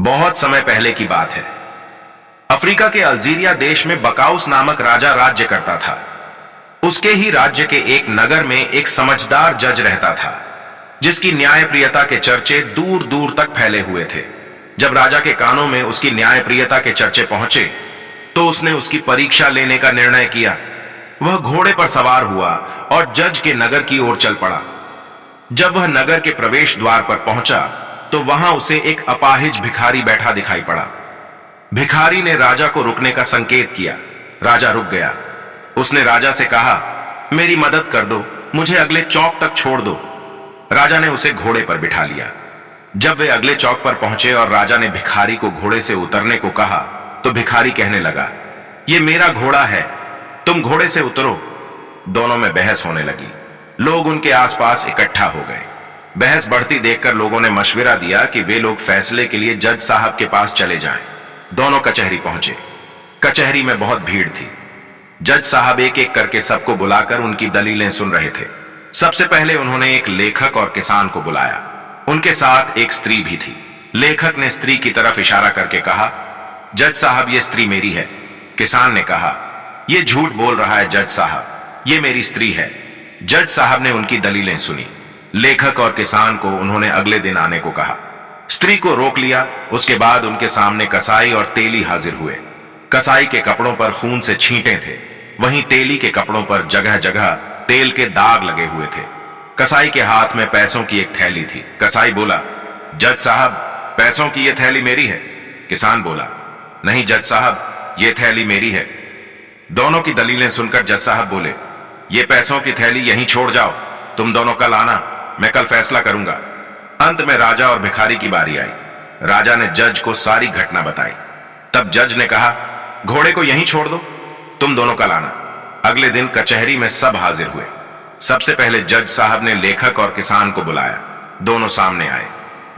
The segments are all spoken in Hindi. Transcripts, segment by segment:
बहुत समय पहले की बात है। अफ्रीका के अल्जीरिया देश में बकाउस नामक राजा राज्य करता था। उसके ही राज्य के एक नगर में एक समझदार जज रहता था, जिसकी न्यायप्रियता के चर्चे दूर दूर तक फैले हुए थे। जब राजा के कानों में उसकी न्यायप्रियता के चर्चे पहुंचे, तो उसने उसकी परीक्षा लेने का निर्णय किया। वह घोड़े पर सवार हुआ और जज के नगर की ओर चल पड़ा। जब वह नगर के प्रवेश द्वार पर पहुंचा, तो वहां उसे एक अपाहिज भिखारी बैठा दिखाई पड़ा। भिखारी ने राजा को रुकने का संकेत किया। राजा रुक गया। उसने राजा से कहा, मेरी मदद कर दो, मुझे अगले चौक तक छोड़ दो। राजा ने उसे घोड़े पर बिठा लिया। जब वे अगले चौक पर पहुंचे और राजा ने भिखारी को घोड़े से उतरने को कहा, तो भिखारी कहने लगा, यह मेरा घोड़ा है, तुम घोड़े से उतरो। दोनों में बहस होने लगी। लोग उनके आसपास इकट्ठा हो गए। बहस बढ़ती देखकर लोगों ने मशविरा दिया कि वे लोग फैसले के लिए जज साहब के पास चले जाएं। दोनों कचहरी पहुंचे। कचहरी में बहुत भीड़ थी। जज साहब एक एक करके सबको बुलाकर उनकी दलीलें सुन रहे थे। सबसे पहले उन्होंने एक लेखक और किसान को बुलाया। उनके साथ एक स्त्री भी थी। लेखक ने स्त्री की तरफ इशारा करके कहा, जज साहब, ये स्त्री मेरी है। किसान ने कहा, यह झूठ बोल रहा है जज साहब, ये मेरी स्त्री है। जज साहब ने उनकी दलीलें सुनी। लेखक और किसान को उन्होंने अगले दिन आने को कहा। स्त्री को रोक लिया। उसके बाद उनके सामने कसाई और तेली हाजिर हुए। कसाई के कपड़ों पर खून से छींटे थे, वहीं तेली के कपड़ों पर जगह जगह तेल के दाग लगे हुए थे। कसाई के हाथ में पैसों की एक थैली थी। कसाई बोला, जज साहब, पैसों की यह थैली मेरी है। किसान बोला, नहीं जज साहब, यह थैली मेरी है। दोनों की दलीलें सुनकर जज साहब बोले, ये पैसों की थैली यहीं छोड़ जाओ, तुम दोनों कल आना, मैं कल फैसला करूंगा। अंत में राजा और भिखारी की बारी आई। राजा ने जज को सारी घटना बताई। तब जज ने कहा, घोड़े को यहीं छोड़ दो, तुम दोनों कल आना। अगले दिन कचहरी में सब हाजिर हुए। सबसे पहले जज साहब ने लेखक और किसान को बुलाया। दोनों सामने आए।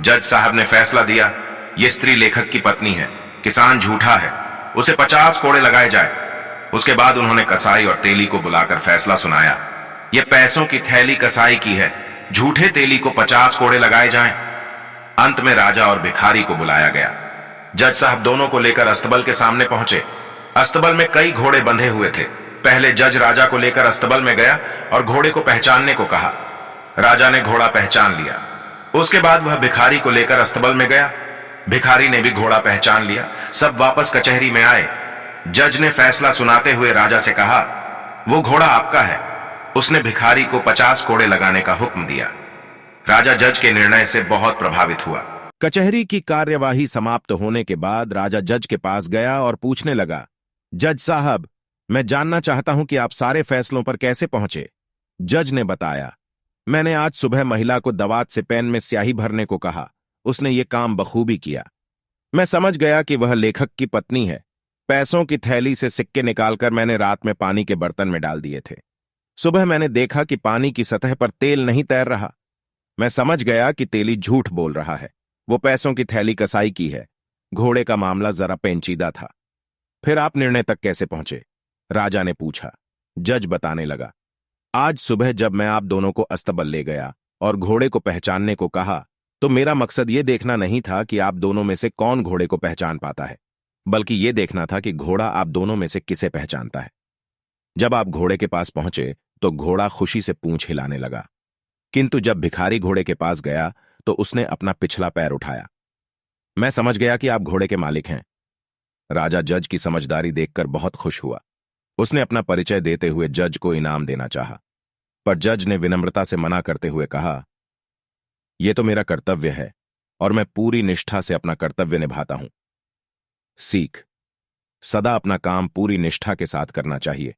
जज साहब ने फैसला दिया, यह स्त्री लेखक की पत्नी है, किसान झूठा है, उसे 50 कोड़े लगाए जाए। उसके बाद उन्होंने कसाई और तेली को बुलाकर फैसला सुनाया, यह पैसों की थैली कसाई की है, झूठे तेली को 50 कोड़े लगाए जाएं। अंत में राजा और भिखारी को बुलाया गया। जज साहब दोनों को लेकर अस्तबल के सामने पहुंचे। अस्तबल में कई घोड़े बंधे हुए थे। पहले जज राजा को लेकर अस्तबल में गया और घोड़े को पहचानने को कहा। राजा ने घोड़ा पहचान लिया। उसके बाद वह भिखारी को लेकर अस्तबल में गया। भिखारी ने भी घोड़ा पहचान लिया। सब वापस कचहरी में आए। जज ने फैसला सुनाते हुए राजा से कहा, वो घोड़ा आपका है। उसने भिखारी को 50 कोड़े लगाने का हुक्म दिया। राजा जज के निर्णय से बहुत प्रभावित हुआ। कचहरी की कार्यवाही समाप्त होने के बाद राजा जज के पास गया और पूछने लगा, जज साहब, मैं जानना चाहता हूं कि आप सारे फैसलों पर कैसे पहुंचे। जज ने बताया, मैंने आज सुबह महिला को दवात से पेन में स्याही भरने को कहा। उसने ये काम बखूबी किया। मैं समझ गया कि वह लेखक की पत्नी है। पैसों की थैली से सिक्के निकालकर मैंने रात में पानी के बर्तन में डाल दिए थे। सुबह मैंने देखा कि पानी की सतह पर तेल नहीं तैर रहा। मैं समझ गया कि तेली झूठ बोल रहा है। वो पैसों की थैली कसाई की है। घोड़े का मामला जरा पेंचीदा था। फिर आप निर्णय तक कैसे पहुंचे? राजा ने पूछा। जज बताने लगा, आज सुबह जब मैं आप दोनों को अस्तबल ले गया और घोड़े को पहचानने को कहा, तो मेरा मकसद यह देखना नहीं था कि आप दोनों में से कौन घोड़े को पहचान पाता है, बल्कि यह देखना था कि घोड़ा आप दोनों में से किसे पहचानता है। जब आप घोड़े के पास पहुंचे तो घोड़ा खुशी से पूंछ हिलाने लगा, किंतु जब भिखारी घोड़े के पास गया तो उसने अपना पिछला पैर उठाया। मैं समझ गया कि आप घोड़े के मालिक हैं। राजा जज की समझदारी देखकर बहुत खुश हुआ। उसने अपना परिचय देते हुए जज को इनाम देना चाहा, पर जज ने विनम्रता से मना करते हुए कहा, यह तो मेरा कर्तव्य है और मैं पूरी निष्ठा से अपना कर्तव्य निभाता हूं। सीख, सदा अपना काम पूरी निष्ठा के साथ करना चाहिए।